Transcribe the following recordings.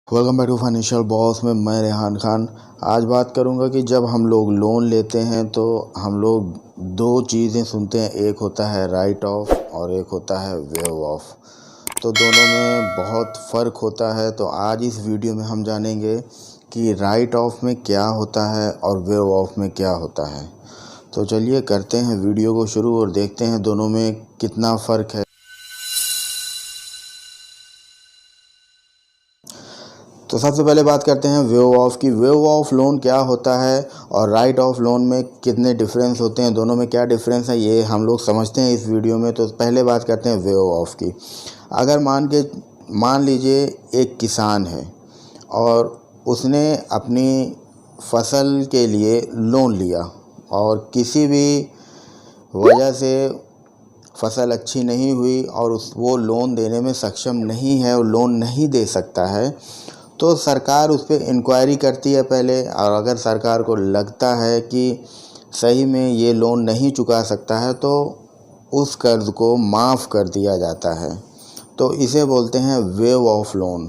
Welcome back to financial boss में मैं रेहान खान। आज बात करूंगा कि जब हम लोग लोन लेते हैं तो हम लोग दो चीज़ें सुनते हैं, एक होता है राइट ऑफ और एक होता है वेव ऑफ। तो दोनों में बहुत फ़र्क होता है। तो आज इस वीडियो में हम जानेंगे कि राइट ऑफ में क्या होता है और वेव ऑफ में क्या होता है। तो चलिए करते हैं वीडियो को शुरू और देखते हैं दोनों में कितना फ़र्क है। तो सबसे पहले बात करते हैं वेव ऑफ की। वेव ऑफ लोन क्या होता है और राइट ऑफ लोन में कितने डिफरेंस होते हैं, दोनों में क्या डिफरेंस है, ये हम लोग समझते हैं इस वीडियो में। तो पहले बात करते हैं वेव ऑफ की। अगर मान लीजिए एक किसान है और उसने अपनी फसल के लिए लोन लिया और किसी भी वजह से फसल अच्छी नहीं हुई और वो लोन देने में सक्षम नहीं है और लोन नहीं दे सकता है, तो सरकार उस पर इंक्वायरी करती है पहले। और अगर सरकार को लगता है कि सही में ये लोन नहीं चुका सकता है तो उस कर्ज़ को माफ़ कर दिया जाता है। तो इसे बोलते हैं वेव ऑफ लोन।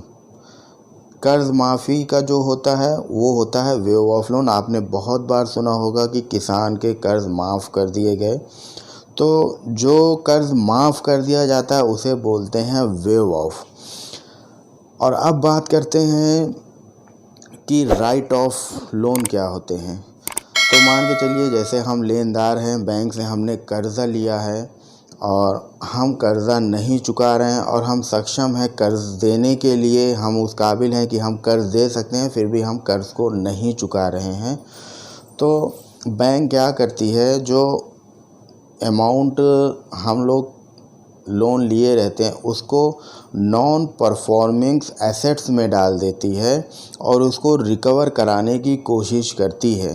कर्ज़ माफ़ी का जो होता है वो होता है वेव ऑफ लोन। आपने बहुत बार सुना होगा कि किसान के कर्ज़ माफ़ कर दिए गए। तो जो कर्ज़ माफ़ कर दिया जाता है उसे बोलते हैं वेव ऑफ। और अब बात करते हैं कि राइट ऑफ लोन क्या होते हैं। तो मान के चलिए जैसे हम लेनदार हैं, बैंक से हमने कर्ज़ा लिया है और हम कर्ज़ा नहीं चुका रहे हैं और हम सक्षम हैं कर्ज़ देने के लिए, हम उस काबिल हैं कि हम कर्ज़ दे सकते हैं, फिर भी हम कर्ज़ को नहीं चुका रहे हैं। तो बैंक क्या करती है, जो अमाउंट हम लोग लोन लिए रहते हैं उसको नॉन परफॉर्मिंग एसेट्स में डाल देती है और उसको रिकवर कराने की कोशिश करती है।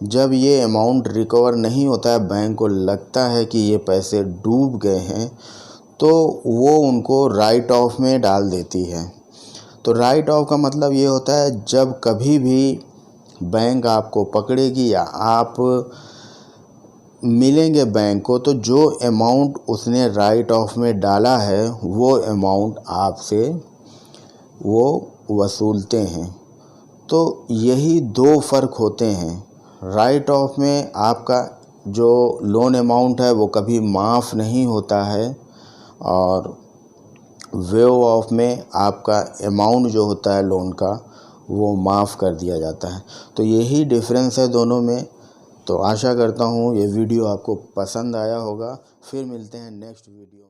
जब ये अमाउंट रिकवर नहीं होता है, बैंक को लगता है कि ये पैसे डूब गए हैं, तो वो उनको राइट ऑफ में डाल देती है। तो राइट ऑफ का मतलब ये होता है जब कभी भी बैंक आपको पकड़ेगी या आप मिलेंगे बैंक को, तो जो अमाउंट उसने राइट ऑफ में डाला है वो अमाउंट आपसे वो वसूलते हैं। तो यही दो फ़र्क होते हैं। राइट ऑफ में आपका जो लोन अमाउंट है वो कभी माफ़ नहीं होता है और वेव ऑफ में आपका अमाउंट जो होता है लोन का वो माफ़ कर दिया जाता है। तो यही डिफरेंस है दोनों में। तो आशा करता हूँ ये वीडियो आपको पसंद आया होगा। फिर मिलते हैं नेक्स्ट वीडियो में।